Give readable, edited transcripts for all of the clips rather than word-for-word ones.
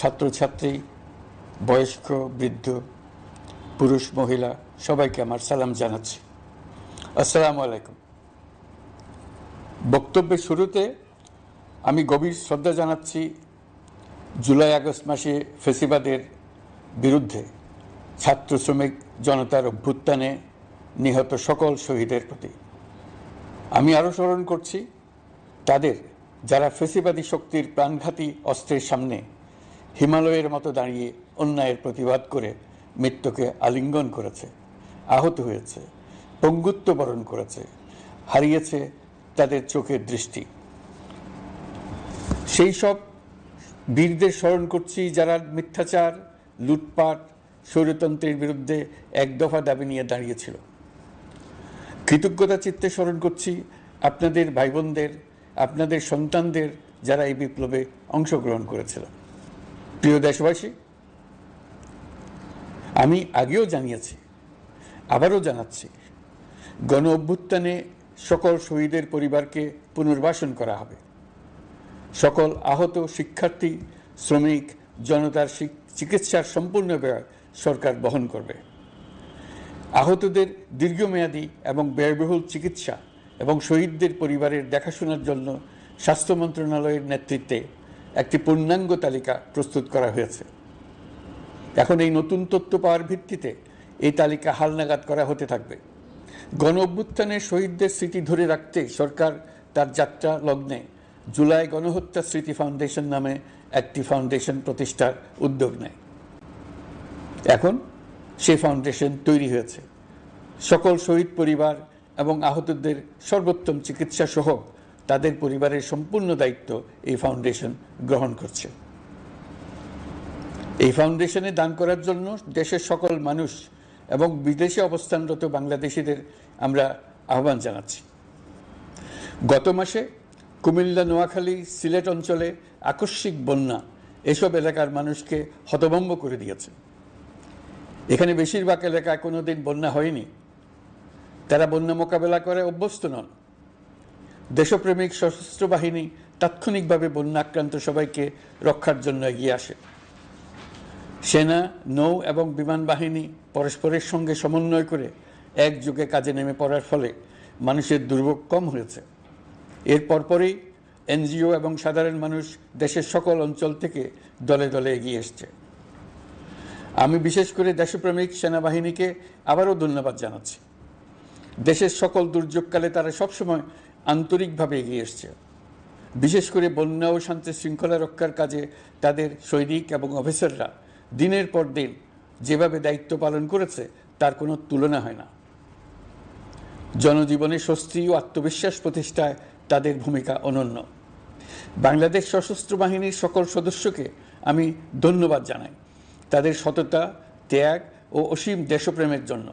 ছাত্রছাত্রী, বয়স্ক, বৃদ্ধ, পুরুষ, মহিলা সবাইকে আমার সালাম জানাচ্ছি। আসসালামু আলাইকুম। বক্তব্যের শুরুতে আমি গভীর শ্রদ্ধা জানাচ্ছি জুলাই আগস্ট মাসে ফ্যাসিবাদের বিরুদ্ধে ছাত্র শ্রমিক জনতার অভ্যুত্থানে নিহত সকল শহীদের প্রতি। আমি আরও স্মরণ করছি তাদের যারা ফ্যাসিবাদী শক্তির প্রাণঘাতী অস্ত্রের সামনে হিমালয়ের মতো দাঁড়িয়ে অন্যায়ের প্রতিবাদ করে মৃত্যুকে আলিঙ্গন করেছে, আহত হয়েছে, পঙ্গুত্ব বরণ করেছে, হারিয়েছে তাদের চোখের দৃষ্টি। সেই সব বীরদের স্মরণ করছি যারা মিথ্যাচার, লুটপাট, স্বৈরতন্ত্রের বিরুদ্ধে এক দফা দাবি নিয়ে দাঁড়িয়েছিল। কৃতজ্ঞতা চিত্তে স্মরণ করছি আপনাদের ভাই বোনদের, আপনাদের সন্তানদের যারা এই বিপ্লবে অংশগ্রহণ করেছিল। প্রিয় দেশবাসী, আমি আগেও জানিয়েছি, আবারও জানাচ্ছি, গণ অভ্যুত্থানে সকল শহীদের পরিবারকে পুনর্বাসন করা হবে। সকল আহত শিক্ষার্থী, শ্রমিক জনতার চিকিৎসার সম্পূর্ণ ব্যয় সরকার বহন করবে। আহতদের দীর্ঘমেয়াদী এবং ব্যয়বহুল চিকিৎসা এবং শহীদদের পরিবারের দেখাশোনার জন্য স্বাস্থ্য মন্ত্রণালয়ের নেতৃত্বে একটি পূর্ণাঙ্গ তালিকা প্রস্তুত করা হয়েছে। এখন এই নতুন তথ্য পাওয়ার ভিত্তিতে এই তালিকা হালনাগাদ করা হতে থাকবে। গণ অভ্যুত্থানের শহীদদের স্মৃতি ধরে রাখতে সরকার তার যাত্রা লগ্নে জুলাই গণহত্যা স্মৃতি ফাউন্ডেশন নামে একটি ফাউন্ডেশন প্রতিষ্ঠার উদ্যোগ নেয়। এখন সেই ফাউন্ডেশন তৈরি হয়েছে। সকল শহীদ পরিবার এবং আহতদের সর্বোত্তম চিকিৎসা সহ তাদের পরিবারের সম্পূর্ণ দায়িত্ব এই ফাউন্ডেশন গ্রহণ করছে। এই ফাউন্ডেশনে দান করার জন্য দেশের সকল মানুষ এবং বিদেশে অবস্থানরত বাংলাদেশিদের আমরা আহ্বান জানাচ্ছি। গত মাসে কুমিল্লা, নোয়াখালী, সিলেট অঞ্চলে আকস্মিক বন্যা এসব এলাকার মানুষকে হতভম্ব করে দিয়েছে। এখানে বেশিরভাগ এলাকায় কোনোদিন বন্যা হয়নি। তারা বন্যা মোকাবেলা করে অভ্যস্ত নন। দেশপ্রেমিক সশস্ত্র বাহিনী তাৎক্ষণিকভাবে বন্যা আক্রান্ত সবাইকে রক্ষার জন্য এগিয়ে আসে। সেনা, নৌ এবং বিমান বাহিনী পরস্পরের সঙ্গে সমন্বয় করে একযোগে কাজে নেমে পড়ার ফলে মানুষের দুর্ভোগ কম হয়েছে। এর পরপরই এনজিও এবং সাধারণ মানুষ দেশের সকল অঞ্চল থেকে দলে দলে এগিয়ে এসছে। আমি বিশেষ করে দেশপ্রেমিক সেনাবাহিনীকে আবারও ধন্যবাদ জানাচ্ছি। দেশের সকল দুর্যোগকালে তারা সবসময় আন্তরিকভাবে এগিয়ে এসছে। বিশেষ করে বন্যা ও শান্তি শৃঙ্খলা রক্ষার কাজে তাদের সৈনিক এবং অফিসাররা দিনের পর দিন যেভাবে দায়িত্ব পালন করেছে তার কোনো তুলনা হয় না। জনজীবনে স্বস্তি ও আত্মবিশ্বাস প্রতিষ্ঠায় তাদের ভূমিকা অনন্য। বাংলাদেশ সশস্ত্র বাহিনীর সকল সদস্যকে আমি ধন্যবাদ জানাই তাদের সততা, ত্যাগ ও অসীম দেশপ্রেমের জন্য।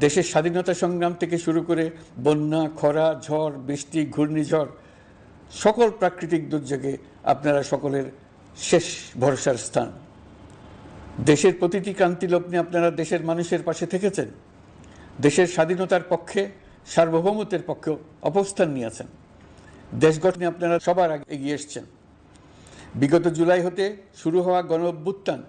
দেশের স্বাধীনতা সংগ্রাম থেকে শুরু করে বন্যা, খরা, ঝড়, বৃষ্টি, ঘূর্ণিঝড়, সকল প্রাকৃতিক দুর্যোগে আপনারা সকলের শেষ ভরসার স্থান। দেশের প্রতিটি ক্রান্তি লগ্নে আপনারা দেশের মানুষের পাশে থেকেছেন। দেশের স্বাধীনতার পক্ষে, সার্বভৌমত্বের পক্ষে অবস্থান নিয়েছেন। দেশ গঠনে আপনারা সবার আগে এগিয়ে এসছেন। বিগত জুলাই হতে শুরু হওয়া গণ অভ্যুত্থান,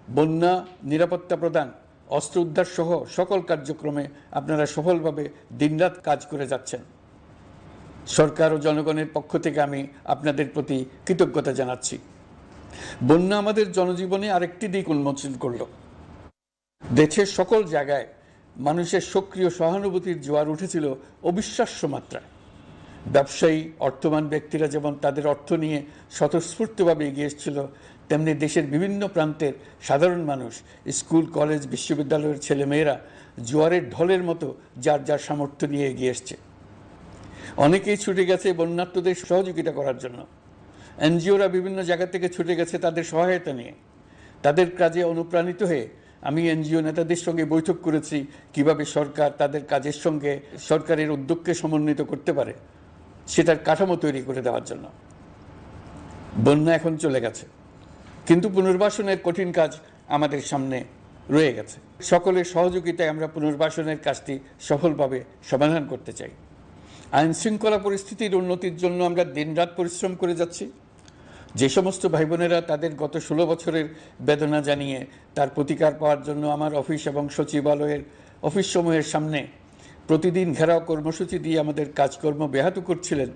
বন্যা, নিরাপত্তা প্রদান, অস্ত্র উদ্ধার সহ সকল কার্যক্রমে আপনারা সফলভাবে দিনরাত কাজ করে যাচ্ছেন। সরকার ও জনগণের পক্ষ থেকে আমি আপনাদের প্রতি কৃতজ্ঞতা জানাচ্ছি। বন্যা আমাদের জনজীবনে আরেকটি দিক উন্মোচন করল। দেশের সকল জায়গায় মানুষের সক্রিয় সহানুভূতির জোয়ার উঠেছিল অবিশ্বাস্য মাত্রায়। ব্যবসায়ী, অর্থবান ব্যক্তিরা যেমন তাদের অর্থ নিয়ে স্বতঃস্ফূর্তভাবে এগিয়ে এসেছিল, তেমনি দেশের বিভিন্ন প্রান্তের সাধারণ মানুষ, স্কুল, কলেজ, বিশ্ববিদ্যালয়ের ছেলেমেয়েরা জোয়ারের ঢলের মতো যার যার সামর্থ্য নিয়ে এগিয়ে এসছে। অনেকেই ছুটে গেছে বন্যার্তদের সহযোগিতা করার জন্য। এনজিওরা বিভিন্ন জায়গা থেকে ছুটে গেছে তাদের সহায়তা নিয়ে। তাদের কাজে অনুপ্রাণিত হয়ে আমি এনজিও নেতাদের সঙ্গে বৈঠক করেছি কিভাবে সরকার তাদের কাজের সঙ্গে সরকারের উদ্যোগকে সমন্বিত করতে পারে, সেটার কাঠামো তৈরি করে দেওয়ার জন্য। বন্যা এখন চলে গেছে, কিন্তু পুনর্বাসনের কঠিন কাজ আমাদের সামনে রয়ে গেছে। সকলের সহযোগিতায় আমরা পুনর্বাসনের কাজটি সফলভাবে সমাধান করতে চাই। আইন শৃঙ্খলা পরিস্থিতির উন্নতির জন্য আমরা দিনরাত পরিশ্রম করে যাচ্ছি। যে সমস্ত ভাই বোনেরা তাদের গত 16 বছরের বেদনা জানিয়ে তার প্রতিকার পাওয়ার জন্য আমার অফিস এবং সচিবালয়ের অফিসসমূহের সামনে প্রতিদিন ঘেরাও কর্মসূচি দিয়ে আমাদের কাজকর্ম ব্যাহত করছিলেন,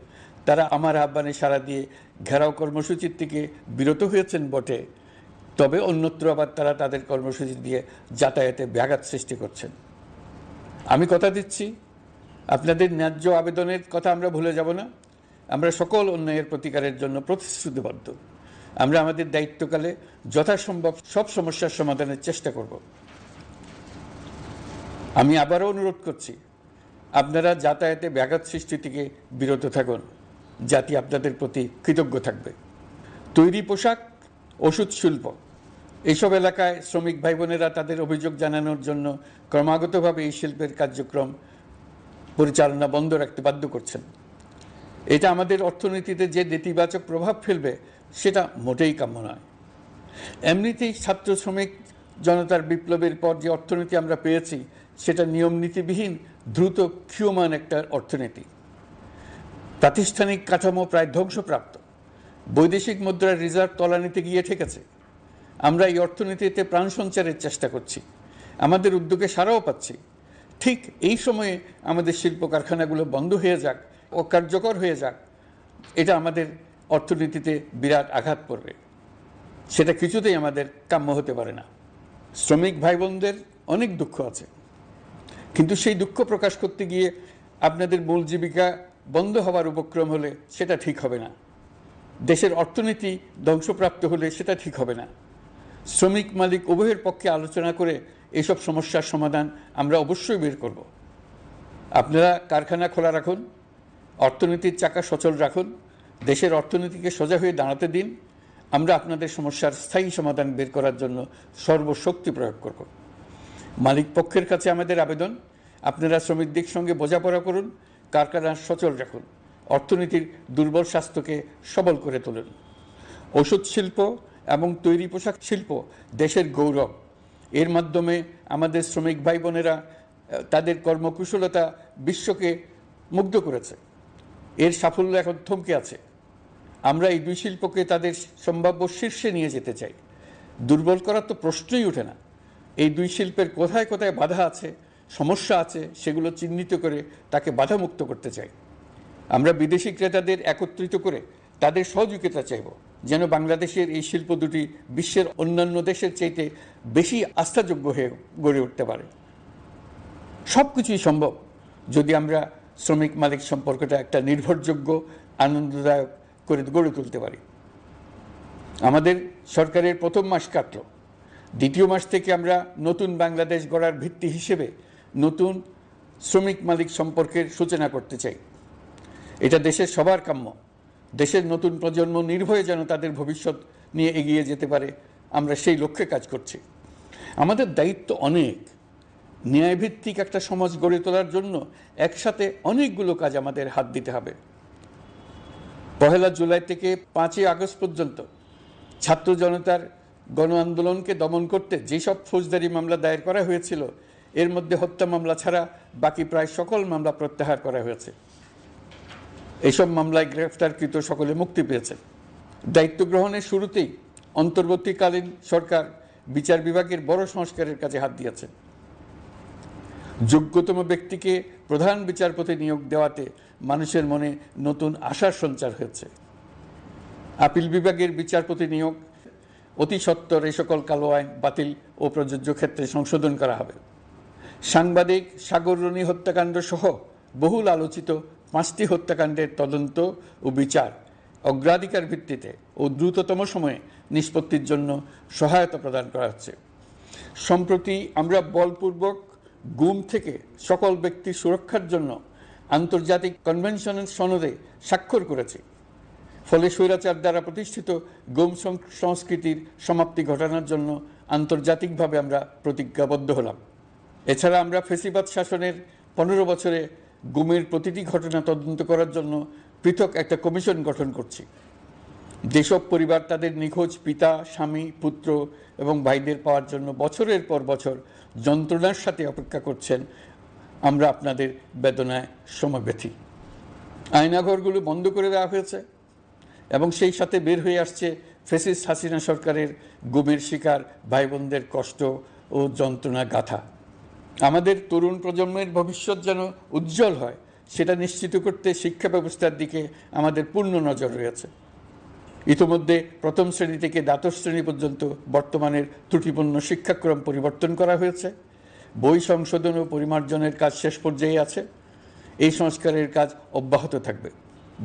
তারা আমার আহ্বানে সাড়া দিয়ে ঘেরাও কর্মসূচির থেকে বিরত হয়েছেন বটে, তবে অন্যত্র আবার তারা তাদের কর্মসূচি দিয়ে যাতায়াতে ব্যাঘাত সৃষ্টি করছেন। আমি কথা দিচ্ছি, আপনাদের ন্যায্য আবেদনের কথা আমরা ভুলে যাব না। আমরা সকল অন্যায়ের প্রতিকারের জন্য প্রতিশ্রুতিবদ্ধ। আমরা আমাদের দায়িত্বকালে যথাসম্ভব সব সমস্যার সমাধানের চেষ্টা করব। আমি আবারও অনুরোধ করছি, আপনারা যাতায়াতে ব্যাঘাত সৃষ্টি থেকে বিরত থাকুন। জাতি আপনাদের প্রতি কৃতজ্ঞ থাকবে। তৈরি পোশাক, ওষুধ শিল্প, এইসব এলাকায় শ্রমিক ভাই বোনেরা তাদের অভিযোগ জানানোর জন্য ক্রমাগতভাবে এই শিল্পের কার্যক্রম পরিচালনা বন্ধ রাখতে বাধ্য করছেন। এটা আমাদের অর্থনীতিতে যে নেতিবাচক প্রভাব ফেলবে সেটা মোটেই কাম্য নয়। এমনিতেই ছাত্র শ্রমিক জনতার বিপ্লবের পর যে অর্থনীতি আমরা পেয়েছি সেটা নিয়ম নীতিবিহীন দ্রুত ক্ষীয়মান একটা অর্থনীতি। প্রাতিষ্ঠানিক কাঠামো প্রায় ধ্বংসপ্রাপ্ত। বৈদেশিক মুদ্রার রিজার্ভ তলানিতে গিয়ে ঠেকেছে। আমরা এই অর্থনীতিতে প্রাণ সঞ্চারের চেষ্টা করছি, আমাদের উদ্যোগে সাড়াও পাচ্ছি। ঠিক এই সময়ে আমাদের শিল্প কারখানাগুলো বন্ধ হয়ে যাক, অকার্যকর হয়ে যাক, এটা আমাদের অর্থনীতিতে বিরাট আঘাত পড়বে। সেটা কিছুতেই আমাদের কাম্য হতে পারে না। শ্রমিক ভাই বোনদের অনেক দুঃখ আছে, কিন্তু সেই দুঃখ প্রকাশ করতে গিয়ে আপনাদের মূল জীবিকা বন্ধ হওয়ার উপক্রম হলে সেটা ঠিক হবে না। দেশের অর্থনীতি ধ্বংসপ্রাপ্ত হলে সেটা ঠিক হবে না। শ্রমিক মালিক উভয়ের পক্ষে আলোচনা করে এইসব সমস্যার সমাধান আমরা অবশ্যই বের করব। আপনারা কারখানা খোলা রাখুন, অর্থনীতির চাকা সচল রাখুন, দেশের অর্থনীতিকে সোজা হয়ে দাঁড়াতে দিন। আমরা আপনাদের সমস্যার স্থায়ী সমাধান বের করার জন্য সর্বশক্তি প্রয়োগ করব। মালিক পক্ষের কাছে আমাদের আবেদন, আপনারা শ্রমিকদের সঙ্গে বোঝাপড়া করুন, কারখানা সচল রাখুন, অর্থনীতির দুর্বল স্বাস্থ্যকে সবল করে তুলুন। ওষুধ শিল্প এবং তৈরি পোশাক শিল্প দেশের গৌরব। এর মাধ্যমে আমাদের শ্রমিক ভাই বোনেরা তাদের কর্মকুশলতা বিশ্বকে মুগ্ধ করেছে। এর সাফল্য এখন থমকে আছে। আমরা এই দুই শিল্পকে তাদের সম্ভাব্য শীর্ষে নিয়ে যেতে চাই। দুর্বল করার তো প্রশ্নই ওঠে না। এই দুই শিল্পের কোথায় কোথায় বাধা আছে, সমস্যা আছে, সেগুলো চিহ্নিত করে তাকে বাধামুক্ত করতে চাই। আমরা বিদেশি ক্রেতাদের একত্রিত করে তাদের সহযোগিতা চাইব, যেন বাংলাদেশের এই শিল্প দুটি বিশ্বের অন্যান্য দেশের চাইতে বেশি আস্থাযোগ্য হয়ে গড়ে উঠতে পারে। সব কিছুই সম্ভব যদি আমরা শ্রমিক মালিক সম্পর্কটা একটা নির্ভরযোগ্য, আনন্দদায়ক করে গড়ে তুলতে পারি। আমাদের সরকারের প্রথম মাস কাটল, দ্বিতীয় মাস থেকে আমরা নতুন বাংলাদেশ গড়ার ভিত্তি হিসেবে নতুন শ্রমিক মালিক সম্পর্কের সূচনা করতে চাই। এটা দেশের সবার কাম্য। দেশের নতুন প্রজন্ম নির্ভয়ে যেন তাদের ভবিষ্যৎ নিয়ে এগিয়ে যেতে পারে, আমরা সেই লক্ষ্যে কাজ করছি। আমাদের দায়িত্ব অনেক। ন্যায়ভিত্তিক একটা সমাজ গড়ে তোলার জন্য একসাথে অনেকগুলো কাজ আমাদের হাত দিতে হবে। 1 জুলাই থেকে 5 আগস্ট পর্যন্ত ছাত্র জনতার গণ আন্দোলনকে দমন করতে যেসব ফৌজদারি মামলা দায়ের করা হয়েছিল, এর মধ্যে হত্যা মামলা ছাড়া বাকি প্রায় সকল মামলা প্রত্যাহার করা হয়েছে। এইসব মামলায় গ্রেফতারকৃত সকলে মুক্তি পেয়েছে। দায়িত্ব গ্রহণের শুরুতেই অন্তর্বর্তীকালীন সরকার বিচার বিভাগের বড় সংস্কারের কাজে হাত দিয়েছে। যোগ্যতম ব্যক্তিকে প্রধান বিচারপতি নিয়োগ দেওয়াতে মানুষের মনে নতুন আশার সঞ্চার হয়েছে। আপিল বিভাগের বিচারপতি নিয়োগ অতি সত্বর এই সকল কালো আইন বাতিল ও প্রযোজ্য ক্ষেত্রে সংশোধন করা হবে। সাংবাদিক সাগর রনি হত্যাকাণ্ড সহ বহুল আলোচিত 5টি হত্যাকাণ্ডের তদন্ত ও বিচার অগ্রাধিকার ভিত্তিতে ও দ্রুততম সময়ে নিষ্পত্তির জন্য সহায়তা প্রদান করা হচ্ছে। সম্প্রতি আমরা বলপূর্বক গুম থেকে সকল ব্যক্তির সুরক্ষার জন্য আন্তর্জাতিক কনভেনশনের সনদে স্বাক্ষর করেছি। ফলে স্বৈরাচার দ্বারা প্রতিষ্ঠিত গুম সংস্কৃতির সমাপ্তি ঘটানোর জন্য আন্তর্জাতিকভাবে আমরা প্রতিজ্ঞাবদ্ধ হলাম। এছাড়া আমরা ফ্যাসিবাদ শাসনের 15 বছরে গুমের প্রতিটি ঘটনা তদন্ত করার জন্য পৃথক একটা কমিশন গঠন করছি। যেসব পরিবার তাদের নিখোঁজ পিতা, স্বামী, পুত্র এবং ভাইদের পাওয়ার জন্য বছরের পর বছর যন্ত্রণার সাথে অপেক্ষা করছেন, আমরা আপনাদের বেদনায় সমব্যথী। আয়নাঘরগুলো বন্ধ করে দেওয়া হয়েছে। এবং সেই সাথে বের হয়ে আসছে ফ্যাসিস্ট হাসিনা সরকারের গুমের শিকার ভাই বোনদের কষ্ট ও যন্ত্রণা গাথা। আমাদের তরুণ প্রজন্মের ভবিষ্যৎ যেন উজ্জ্বল হয় সেটা নিশ্চিত করতে শিক্ষা ব্যবস্থার দিকে আমাদের পূর্ণ নজর রয়েছে। ইতোমধ্যে প্রথম শ্রেণী থেকে দ্বাদশ শ্রেণী পর্যন্ত বর্তমানের ত্রুটিপূর্ণ শিক্ষাক্রম পরিবর্তন করা হয়েছে। বই সংশোধন ও পরিমার্জনের কাজ শেষ পর্যায়ে আছে। এই সংস্কারের কাজ অব্যাহত থাকবে।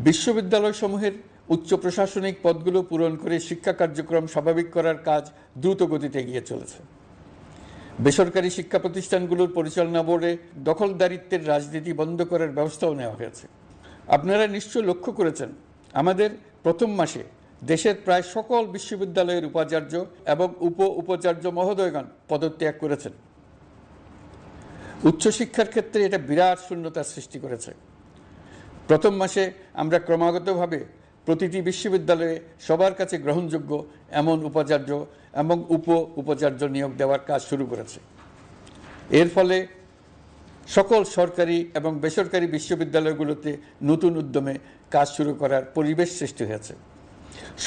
বিশ্ববিদ্যালয়সমূহের উচ্চ প্রশাসনিক পদগুলো পূরণ করে শিক্ষা কার্যক্রম স্বাভাবিক করার কাজ দ্রুত গতিতে এগিয়ে চলেছে। বেসরকারি শিক্ষা প্রতিষ্ঠানগুলোর পরিচালনা বোর্ডে দখলদারিত্বের রাজনীতি বন্ধ করার ব্যবস্থাও নেওয়া হয়েছে। আপনারা নিশ্চয় লক্ষ্য করেছেন, আমাদের প্রথম মাসে দেশের প্রায় সকল বিশ্ববিদ্যালয়ের উপাচার্য এবং উপাচার্য মহোদয়গণ পদত্যাগ করেছেন। উচ্চশিক্ষার ক্ষেত্রে এটা বিরাট শূন্যতার সৃষ্টি করেছে। প্রথম মাসে আমরা ক্রমাগতভাবে প্রতিটি বিশ্ববিদ্যালয়ে সবার কাছে গ্রহণযোগ্য এমন উপাচার্য এবং উপাচার্য নিয়োগ দেওয়ার কাজ শুরু করেছে। এর ফলে সকল সরকারি এবং বেসরকারি বিশ্ববিদ্যালয়গুলোতে নতুন উদ্যমে কাজ শুরু করার পরিবেশ সৃষ্টি হয়েছে।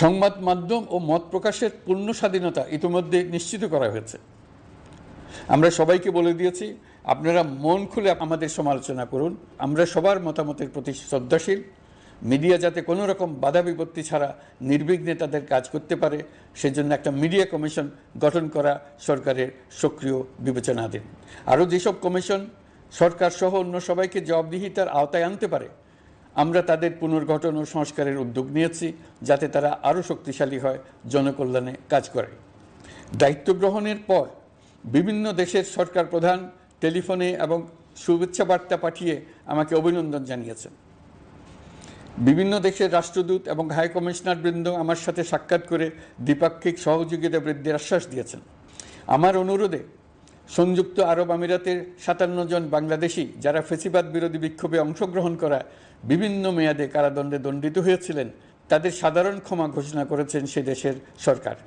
সংবাদ মাধ্যম ও মত প্রকাশের পূর্ণ স্বাধীনতা ইতিমধ্যে নিশ্চিত করা হয়েছে। আমরা সবাইকে বলে দিয়েছি, আপনারা মন খুলে আমাদের সমালোচনা করুন, আমরা সবার মতামতের প্রতি শ্রদ্ধাশীল। মিডিয়া যাতে কোনো রকম বাধা বিপত্তি ছাড়া নির্বিঘ্নে তাদের কাজ করতে পারে সেজন্য একটা মিডিয়া কমিশন গঠন করা সরকারের সক্রিয় বিবেচনাধীন। আরও যেসব কমিশন সরকার সহ অন্য সবাইকে জবাবদিহিতার আওতায় আনতে পারে আমরা তাদের পুনর্গঠন ও সংস্কারের উদ্যোগ নিয়েছি, যাতে তারা আরও শক্তিশালী হয়, জনকল্যাণে কাজ করে। দায়িত্ব গ্রহণের পর বিভিন্ন দেশের সরকার প্রধান টেলিফোনে এবং শুভেচ্ছা বার্তা পাঠিয়ে আমাকে অভিনন্দন জানিয়েছেন। বিভিন্ন দেশের রাষ্ট্রদূত এবং হাই কমিশনার বৃন্দ আমার সাথে সাক্ষাৎ করে দ্বিপাক্ষিক সহযোগিতা বৃদ্ধির আশ্বাস দিয়েছেন। আমার অনুরোধে সংযুক্ত আরব আমিরাতের 57 জন বাংলাদেশি যারা ফ্যাসিবাদ বিরোধী বিক্ষোভে অংশগ্রহণ করা বিভিন্ন মেয়াদে কারাদণ্ডে দণ্ডিত হয়েছিলেন তাদের সাধারণ ক্ষমা ঘোষণা করেছেন সে দেশের সরকার।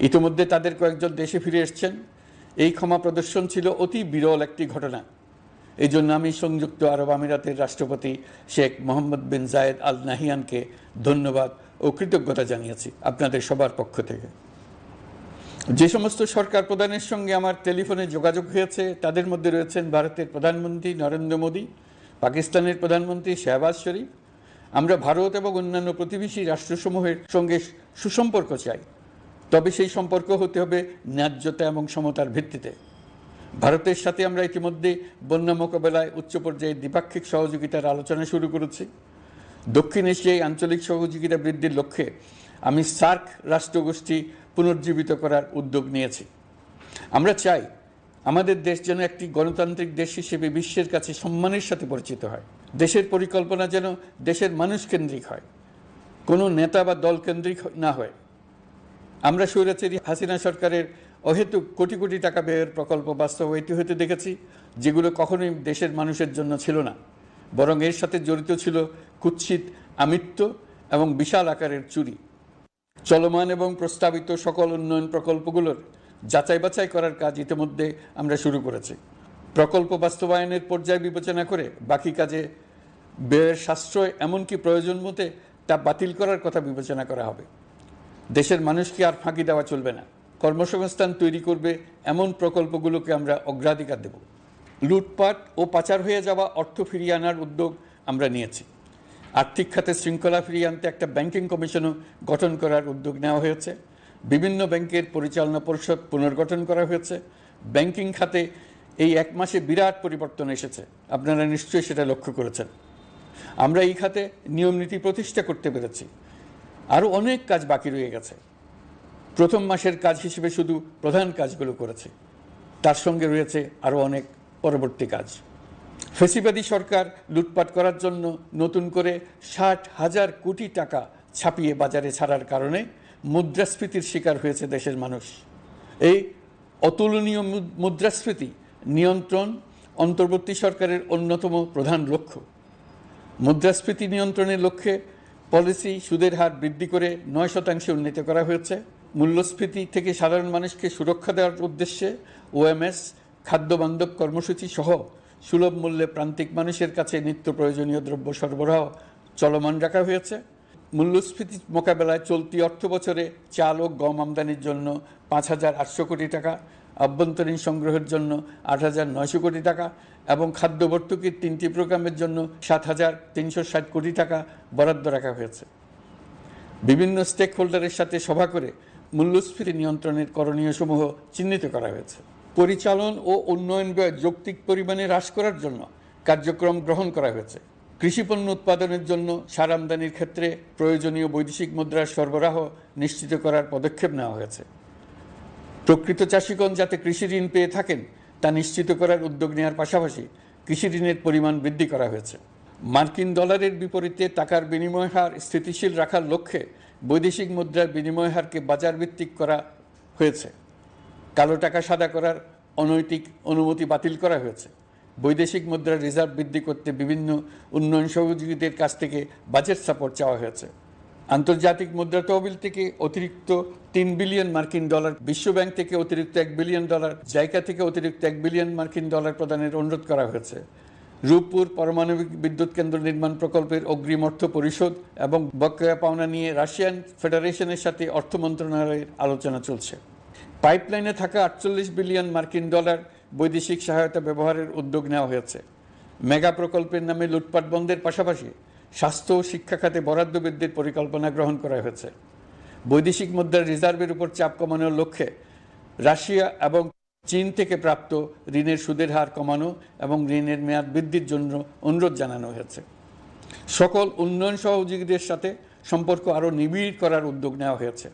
ইতিমধ্যে তাদের কয়েকজন দেশে ফিরে এসেছেন। এই ক্ষমা প্রদর্শন ছিল অতি বিরল একটি ঘটনা। এই জন্য আমি সংযুক্ত আরব আমিরাতের রাষ্ট্রপতি শেখ মোহাম্মদ বিন জায়েদ আল নাহিয়ানকে ধন্যবাদ ও কৃতজ্ঞতা জানিয়েছি আপনাদের সবার পক্ষ থেকে। যে সমস্ত সরকার প্রধানের সঙ্গে আমার টেলিফোনে যোগাযোগ হয়েছে তাদের মধ্যে রয়েছেন ভারতের প্রধানমন্ত্রী নরেন্দ্র মোদী, পাকিস্তানের প্রধানমন্ত্রী শাহবাজ শরীফ। আমরা ভারত এবং অন্যান্য প্রতিবেশী রাষ্ট্রসমূহের সঙ্গে সুসম্পর্ক চাই, তবে সেই সম্পর্ক হতে হবে ন্যায্যতা এবং সমতার ভিত্তিতে। ভারতের সাথে আমরা ইতিমধ্যে বন্যা মোকাবেলায় উচ্চ পর্যায়ে দ্বিপাক্ষিক সহযোগিতার আলোচনা শুরু করেছি। দক্ষিণ এশিয়ায় আঞ্চলিক সহযোগিতা বৃদ্ধির লক্ষ্যে আমি সার্ক রাষ্ট্রগোষ্ঠী পুনর্জীবিত করার উদ্যোগ নিয়েছি। আমরা চাই আমাদের দেশ যেন একটি গণতান্ত্রিক দেশ হিসেবে বিশ্বের কাছে সম্মানের সাথে পরিচিত হয়। দেশের পরিকল্পনা যেন দেশের মানুষ কেন্দ্রিক হয়, কোনো নেতা বা দল কেন্দ্রিক না হয়। আমরা স্বৈরাচারী হাসিনা সরকারের অহেতুক কোটি কোটি টাকা ব্যয়ের প্রকল্প বাস্তবায়িত হতে দেখেছি, যেগুলো কখনোই দেশের মানুষের জন্য ছিল না, বরং এর সাথে জড়িত ছিল কুৎসিত আমিত্ব এবং বিশাল আকারের চুরি। চলমান এবং প্রস্তাবিত সকল উন্নয়ন প্রকল্পগুলোর যাচাই বাছাই করার কাজ ইতিমধ্যে আমরা শুরু করেছি। প্রকল্প বাস্তবায়নের পর্যায় বিবেচনা করে বাকি কাজে ব্যয়ের সাশ্রয় এমনকি প্রয়োজন মতে তা বাতিল করার কথা বিবেচনা করা হবে। দেশের মানুষকে আর ফাঁকি দেওয়া চলবে না। কর্মসংস্থান তৈরি করবে এমন প্রকল্পগুলোকে আমরা অগ্রাধিকার দেব। লুটপাট ও পাচার হয়ে যাওয়া অর্থ ফিরিয়ে আনার উদ্যোগ আমরা নিয়েছি। আর্থিক খাতে শৃঙ্খলা ফিরিয়ে আনতে একটা ব্যাংকিং কমিশনও গঠন করার উদ্যোগ নেওয়া হয়েছে। বিভিন্ন ব্যাংকের পরিচালনা পরিষদ পুনর্গঠন করা হয়েছে। ব্যাংকিং খাতে এই এক মাসে বিরাট পরিবর্তন এসেছে, আপনারা নিশ্চয়ই সেটা লক্ষ্য করেছেন। আমরা এই খাতে নিয়ম নীতি প্রতিষ্ঠা করতে পেরেছি। আরও অনেক কাজ বাকি রয়ে গেছে। প্রথম মাসের কাজ হিসেবে শুধু প্রধান কাজগুলো করেছে, তার সঙ্গে রয়েছে আরও অনেক পরবর্তী কাজ। ফ্যাসিবাদী সরকার লুটপাট করার জন্য নতুন করে 60,000 কোটি টাকা ছাপিয়ে বাজারে ছাড়ার কারণে মুদ্রাস্ফীতির শিকার হয়েছে দেশের মানুষ। এই অতুলনীয় মুদ্রাস্ফীতি নিয়ন্ত্রণ অন্তর্বর্তী সরকারের অন্যতম প্রধান লক্ষ্য। মুদ্রাস্ফীতি নিয়ন্ত্রণের লক্ষ্যে পলিসি সুদের হার বৃদ্ধি করে 9% উন্নীত করা হয়েছে। মূল্যস্ফীতি থেকে সাধারণ মানুষকে সুরক্ষা দেওয়ার উদ্দেশ্যে ওএমএস খাদ্যবান্ধব কর্মসূচি সহ সুলভ মূল্যে প্রান্তিক মানুষের কাছে নিত্য প্রয়োজনীয় দ্রব্য সরবরাহ চলমান রাখা হয়েছে। মূল্যস্ফীতি মোকাবেলায় চলতি অর্থবছরে চাল ও গম আমদানির জন্য 5,800 কোটি টাকা, আভ্যন্তরীণ সংগ্রহের জন্য 8,900 কোটি টাকা এবং খাদ্য ভর্তুকির 3টি প্রোগ্রামের জন্য 7,360 কোটি টাকা বরাদ্দ রাখা হয়েছে। বিভিন্ন স্টেক হোল্ডারের সাথে সভা করে মূল্যস্ফীতি নিয়ন্ত্রণের করণীয়সমূহ চিহ্নিত করা হয়েছে। পরিচালন ও উন্নয়ন ব্যয় যৌক্তিক পরিমাণে হ্রাস করার জন্য কার্যক্রম গ্রহণ করা হয়েছে। কৃষিপণ্য উৎপাদনের জন্য সার আমদানির ক্ষেত্রে প্রয়োজনীয় বৈদেশিক মুদ্রার সরবরাহ নিশ্চিত করার পদক্ষেপ নেওয়া হয়েছে। প্রকৃত চাষিগণ যাতে কৃষি ঋণ পেয়ে থাকেন তা নিশ্চিত করার উদ্যোগ নেওয়ার পাশাপাশি কৃষি ঋণের পরিমাণ বৃদ্ধি করা হয়েছে। মার্কিন ডলারের বিপরীতে টাকার বিনিময় হার স্থিতিশীল রাখার লক্ষ্যে বৈদেশিক মুদ্রার বিনিময় হারকে বাজার ভিত্তিক করা হয়েছে। কালো টাকা সাদা করার অনৈতিক অনুমতি বাতিল করা হয়েছে। বৈদেশিক মুদ্রার রিজার্ভ বৃদ্ধি করতে বিভিন্ন উন্নয়ন সহযোগীদের কাছ থেকে বাজেট সাপোর্ট চাওয়া হয়েছে। আন্তর্জাতিক মুদ্রা তহবিল থেকে অতিরিক্ত 3 বিলিয়ন মার্কিন ডলার, বিশ্বব্যাংক থেকে অতিরিক্ত 1 বিলিয়ন ডলার, জাইকা থেকে অতিরিক্ত 1 বিলিয়ন মার্কিন ডলার প্রদানের অনুরোধ করা হয়েছে। রূপপুর পারমাণবিক বিদ্যুৎ কেন্দ্র নির্মাণ প্রকল্পের অগ্রিম অর্থ পরিশোধ এবং বকেয়া পাওনা নিয়ে রাশিয়ান ফেডারেশনের সাথে অর্থ মন্ত্রণালয়ের আলোচনা চলছে। পাইপলাইনে থাকা 48 বিলিয়ন মার্কিন ডলার বৈদেশিক সহায়তা ব্যবহারের উদ্যোগ নেওয়া হয়েছে। মেগা প্রকল্পের নামে লুটপাট বন্ধের পাশাপাশি স্বাস্থ্য ও শিক্ষা খাতে বরাদ্দ বৃদ্ধির পরিকল্পনা গ্রহণ করা হয়েছে। বৈদেশিক মুদ্রার রিজার্ভের উপর চাপ কমানোর লক্ষ্যে রাশিয়া এবং চীন থেকে প্রাপ্ত ঋণের সুদের হার কমানো এবং ঋণের মেয়াদ বৃদ্ধির জন্য অনুরোধ জানানো হয়েছে। সকল উন্নয়ন সহযোগীদের সাথে সম্পর্ক আরও নিবিড় করার উদ্যোগ নেওয়া হয়েছে।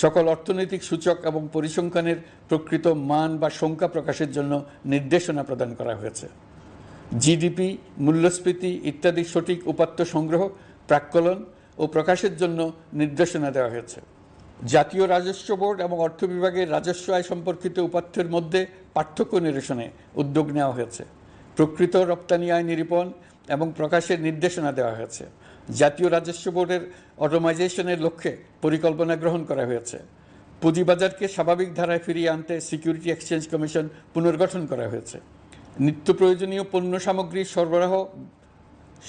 সকল অর্থনৈতিক সূচক এবং পরিসংখ্যানের প্রকৃত মান বা সংখ্যা প্রকাশের জন্য নির্দেশনা প্রদান করা হয়েছে। জিডিপি, মূল্যস্ফীতি ইত্যাদি সঠিক উপাত্ত সংগ্রহ, প্রাক্কলন ও প্রকাশের জন্য নির্দেশনা দেওয়া হয়েছে। জাতীয় রাজস্ব বোর্ড এবং অর্থ বিভাগের রাজস্ব আয় সম্পর্কিত উপাত্তের মধ্যে পার্থক্য নিরসনে উদ্যোগ নেওয়া হয়েছে। প্রকৃত রপ্তানি আয় নিরূপণ এবং প্রকাশের নির্দেশনা দেওয়া হয়েছে। জাতীয় রাজস্ব বোর্ডের অটোমাইজেশনের লক্ষ্যে পরিকল্পনা গ্রহণ করা হয়েছে। পুঁজিবাজারকে স্বাভাবিক ধারায় ফিরিয়ে আনতে সিকিউরিটি এক্সচেঞ্জ কমিশন পুনর্গঠন করা হয়েছে। নিত্য প্রয়োজনীয় পণ্য সামগ্রীর সরবরাহ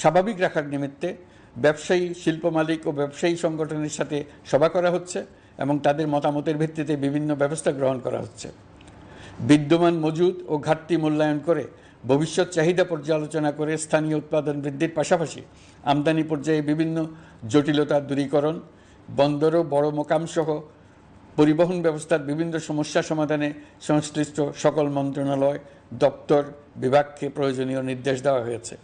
স্বাভাবিক রাখার নিমিত্তে ব্যবসায়ী, শিল্প মালিক ও ব্যবসায়ী সংগঠনের সাথে সভা করা হচ্ছে এবং তাদের মতামতের ভিত্তিতে বিভিন্ন ব্যবস্থা গ্রহণ করা হচ্ছে। বিদ্যমান মজুদ ও ঘাটতি মূল্যায়ন করে ভবিষ্যৎ চাহিদা পর্যালোচনা করে স্থানীয় উৎপাদন বৃদ্ধির পাশাপাশি আমদানি পর্যায়ে বিভিন্ন জটিলতা দূরীকরণ, বন্দর ও বড় মোকামসহ পরিবহন ব্যবস্থার বিভিন্ন সমস্যা সমাধানে সংশ্লিষ্ট সকল মন্ত্রণালয়, দপ্তর, বিভাগকে প্রয়োজনীয় নির্দেশ দেওয়া হয়েছে।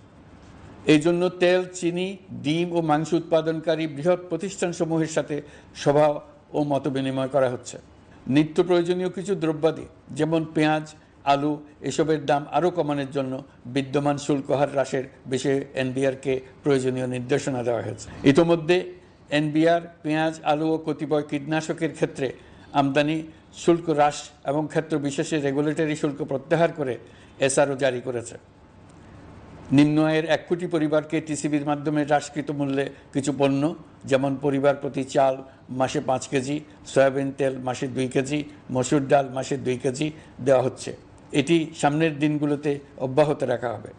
এই জন্য তেল, চিনি, ডিম ও মাংস উৎপাদনকারী বৃহৎ প্রতিষ্ঠানসমূহের সাথে সভা ও মতবিনিময় করা হচ্ছে। নিত্য প্রয়োজনীয় কিছু দ্রব্যাদি যেমন পেঁয়াজ, আলু এসবের দাম আরও কমানোর জন্য বিদ্যমান শুল্ক হার হ্রাসের বিষয়ে এনবিআরকে প্রয়োজনীয় নির্দেশনা দেওয়া হয়েছে। ইতোমধ্যে এনবিআর পেঁয়াজ, আলু ও কতিপয় কীটনাশকের ক্ষেত্রে আমদানি শুল্ক হ্রাস এবং ক্ষেত্র বিশেষে রেগুলেটরি শুল্ক প্রত্যাহার করে এসআরও জারি করেছে। নিম্ন আয়ের 1 কোটি পরিবারকে টিসিবির মাধ্যমে হ্রাসকৃত মূল্যে কিছু পণ্য যেমন পরিবার প্রতি চাল মাসে 5 কেজি, সয়াবিন তেল মাসে 2 কেজি, মসুর ডাল মাসে 2 কেজি দেওয়া হচ্ছে। এটি সামনের দিনগুলোতে অব্যাহত রাখা হবে।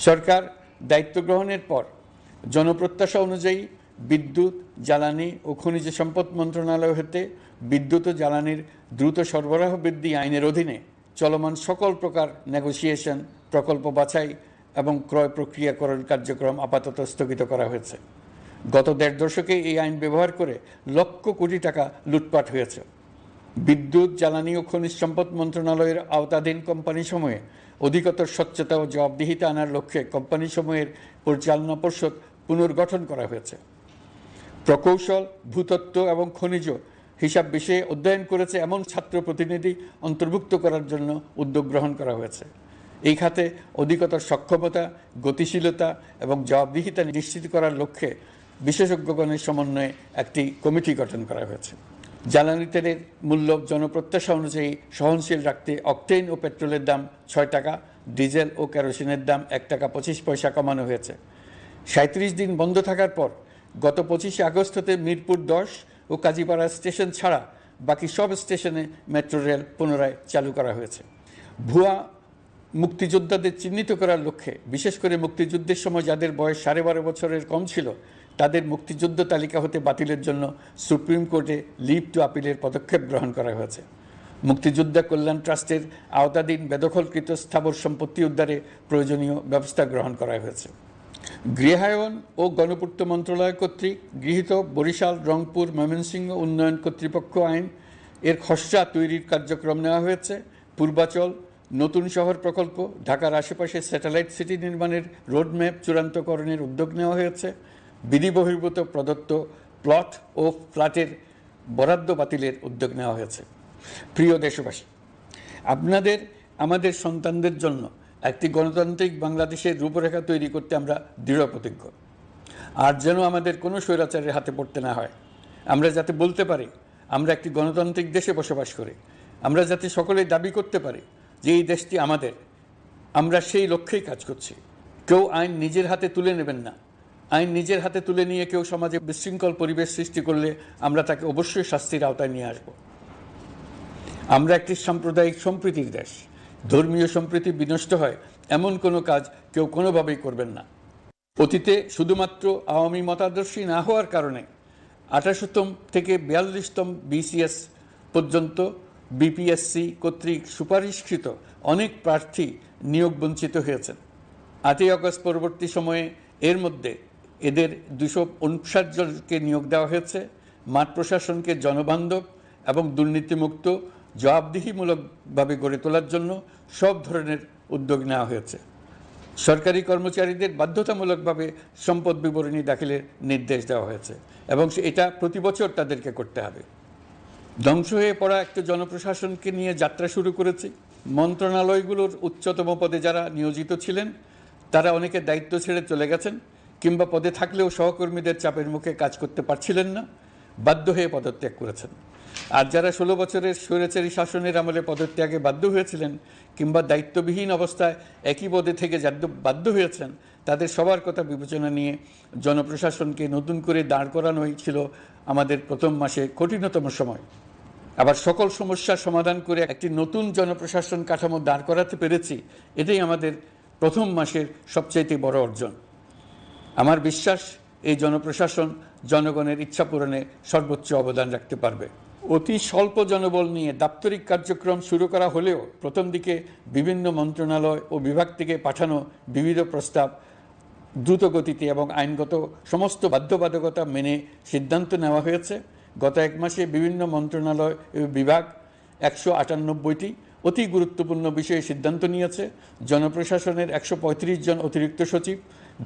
সরকার দায়িত্ব গ্রহণের পর জনপ্রত্যাশা অনুযায়ী বিদ্যুৎ, জ্বালানি ও খনিজ সম্পদ মন্ত্রণালয় হতে বিদ্যুৎ ও জ্বালানির দ্রুত সরবরাহ বৃদ্ধি আইনের অধীনে চলমান সকল প্রকার নেগোসিয়েশন, প্রকল্প বাছাই এবং ক্রয় প্রক্রিয়াকরণ কার্যক্রম আপাতত স্থগিত করা হয়েছে। গত 1.5 দশকে এই আইন ব্যবহার করে লক্ষ কোটি টাকা লুটপাট হয়েছে। বিদ্যুৎ, জ্বালানি ও খনিজ সম্পদ মন্ত্রণালয়ের আওতাধীন কোম্পানিসমূহে অধিকতর স্বচ্ছতা ও জবাবদিহিতা আনার লক্ষ্যে কোম্পানিসমূহের পরিচালনা পর্ষদ পুনর্গঠন করা হয়েছে। প্রকৌশল, ভূতত্ত্ব এবং খনিজ হিসাব বিষয়ে অধ্যয়ন করেছে এমন ছাত্র প্রতিনিধি অন্তর্ভুক্ত করার জন্য উদ্যোগ গ্রহণ করা হয়েছে। এই খাতে অধিকতর সক্ষমতা, গতিশীলতা এবং জবাবদিহিতা নিশ্চিত করার লক্ষ্যে বিশেষজ্ঞগণের সমন্বয়ে একটি কমিটি গঠন করা হয়েছে। জ্বালানি তেলের মূল্য জনপ্রত্যাশা অনুযায়ী সহনশীল রাখতে অকটেন ও পেট্রোলের দাম 6 টাকা, ডিজেল ও কেরোসিনের দাম 1 টাকা 25 পয়সা কমানো হয়েছে। 37 দিন বন্ধ থাকার পর গত 25 আগস্ট হতে মিরপুর 10 ও কাজীপাড়া স্টেশন ছাড়া বাকি সব স্টেশনে মেট্রো রেল পুনরায় চালু করা হয়েছে। ভুয়া মুক্তিযোদ্ধাদের চিহ্নিত করার লক্ষ্যে বিশেষ করে মুক্তিযুদ্ধের সময় যাদের বয়স 12.5 বছরের কম ছিল তাদের মুক্তিযুদ্ধ তালিকা হতে বাতিলের জন্য সুপ্রিম কোর্টে লিভ টু আপিলের পদক্ষেপ গ্রহণ করা হয়েছে। মুক্তিযোদ্ধা কল্যাণ ট্রাস্টের আওতাধীন বেদখলকৃত স্থাবর সম্পত্তি উদ্ধারে প্রয়োজনীয় ব্যবস্থা গ্রহণ করা হয়েছে। গৃহায়ন ও গণপূর্ত মন্ত্রণালয় কর্তৃক গৃহীত বরিশাল, রংপুর, ময়মনসিংহ উন্নয়ন কর্তৃপক্ষ আইন এর খসড়া তৈরির কার্যক্রম নেওয়া হয়েছে। পূর্বাচল নতুন শহর প্রকল্প, ঢাকার আশেপাশে স্যাটেলাইট সিটি নির্মাণের রোডম্যাপ চূড়ান্তকরণের উদ্যোগ নেওয়া হয়েছে। বিধি বহির্ভূত প্রদত্ত প্লট ও ফ্ল্যাটের বরাদ্দ বাতিলের উদ্যোগ নেওয়া হয়েছে। প্রিয় দেশবাসী, আপনাদের আমাদের সন্তানদের জন্য একটি গণতান্ত্রিক বাংলাদেশের রূপরেখা তৈরি করতে আমরা দৃঢ় প্রতিজ্ঞ। আর যেন আমাদের কোনো স্বৈরাচারের হাতে পড়তে না হয়। আমরা যাতে বলতে পারি আমরা একটি গণতান্ত্রিক দেশে বসবাস করি। আমরা যাতে সকলেই দাবি করতে পারি যে এই দেশটি আমাদের। আমরা সেই লক্ষ্যেই কাজ করছি। কেউ আইন নিজের হাতে তুলে নেবেন না। আইন নিজের হাতে তুলে নিয়ে কেউ সমাজে বিশৃঙ্খল পরিবেশ সৃষ্টি করলে আমরা তাকে অবশ্যই শাস্তির আওতায় নিয়ে আসব। আমরা একটি সাম্প্রদায়িক সম্প্রীতির দেশ। ধর্মীয় সম্প্রীতি বিনষ্ট হয় এমন কোনো কাজ কেউ কোনোভাবেই করবেন না। অতীতে শুধুমাত্র আওয়ামী মতাদর্শী না হওয়ার কারণে 28তম থেকে 42তম BCS পর্যন্ত BPSC কর্তৃক সুপারিশকৃত অনেক প্রার্থী নিয়োগ বঞ্চিত হয়েছেন। 8ই আগস্ট পরবর্তী সময়ে এর মধ্যে এদের 259 জনকে নিয়োগ দেওয়া হয়েছে। মাঠ প্রশাসনকে জনবান্ধব এবং দুর্নীতিমুক্ত জবাবদিহিমূলকভাবে গড়ে তোলার জন্য সব ধরনের উদ্যোগ নেওয়া হয়েছে। সরকারি কর্মচারীদের বাধ্যতামূলকভাবে সম্পদ বিবরণী দাখিলের নির্দেশ দেওয়া হয়েছে এবং এটা প্রতি বছর তাদেরকে করতে হবে। ধ্বংস হয়ে পড়া একটা জনপ্রশাসনকে নিয়ে যাত্রা শুরু করেছি। মন্ত্রণালয়গুলোর উচ্চতম পদে যারা নিয়োজিত ছিলেন তারা অনেকে দায়িত্ব ছেড়ে চলে গেছেন, কিংবা পদে থাকলেও সহকর্মীদের চাপের মুখে কাজ করতে পারছিলেন না, বাধ্য হয়ে পদত্যাগ করেছেন। আর যারা 16 বছরের স্বৈরাচারী শাসনের আমলে পদত্যাগে বাধ্য হয়েছিলেন কিংবা দায়িত্ববিহীন অবস্থায় একই পদে থেকে বাধ্য হয়েছেন, তাদের সবার কথা বিবেচনা নিয়ে জনপ্রশাসনকে নতুন করে দাঁড় করানোই ছিল আমাদের প্রথম মাসে কঠিনতম সময়। আবার সকল সমস্যার সমাধান করে একটি নতুন জনপ্রশাসন কাঠামো দাঁড় করাতে পেরেছি, এটাই আমাদের প্রথম মাসের সবচাইতে বড় অর্জন। আমার বিশ্বাস এই জনপ্রশাসন জনগণের ইচ্ছা পূরণে সর্বোচ্চ অবদান রাখতে পারবে। অতি স্বল্প জনবল নিয়ে দাপ্তরিক কার্যক্রম শুরু করা হলেও প্রথম দিকে বিভিন্ন মন্ত্রণালয় ও বিভাগ থেকে পাঠানো বিবিধ প্রস্তাব দ্রুত গতিতে এবং আইনগত সমস্ত বাধ্যবাধকতা মেনে সিদ্ধান্ত নেওয়া হয়েছে। গত এক মাসে বিভিন্ন মন্ত্রণালয় ও বিভাগ 198টি অতি গুরুত্বপূর্ণ বিষয়ে সিদ্ধান্ত নিয়েছে। জনপ্রশাসনের 135 জন অতিরিক্ত সচিব,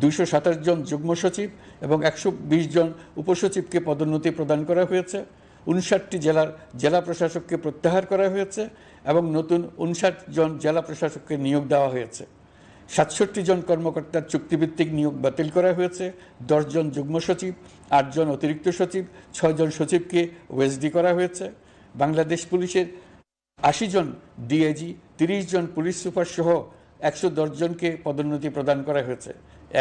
227 জন যুগ্ম সচিব এবং 120 জন উপসচিবকে পদোন্নতি প্রদান করা হয়েছে। 59টি জেলার জেলা প্রশাসককে প্রত্যাহার করা হয়েছে এবং নতুন 59 জন জেলা প্রশাসককে নিয়োগ দেওয়া হয়েছে। 67 জন কর্মকর্তার চুক্তিভিত্তিক নিয়োগ বাতিল করা হয়েছে। 10 জন যুগ্ম সচিব, 8 জন অতিরিক্ত সচিব, 6 জন সচিবকে ওএসডি করা হয়েছে। বাংলাদেশ পুলিশের 80 জন ডিআইজি, 30 জন পুলিশ সুপার সহ 110 জনকে পদোন্নতি প্রদান করা হয়েছে।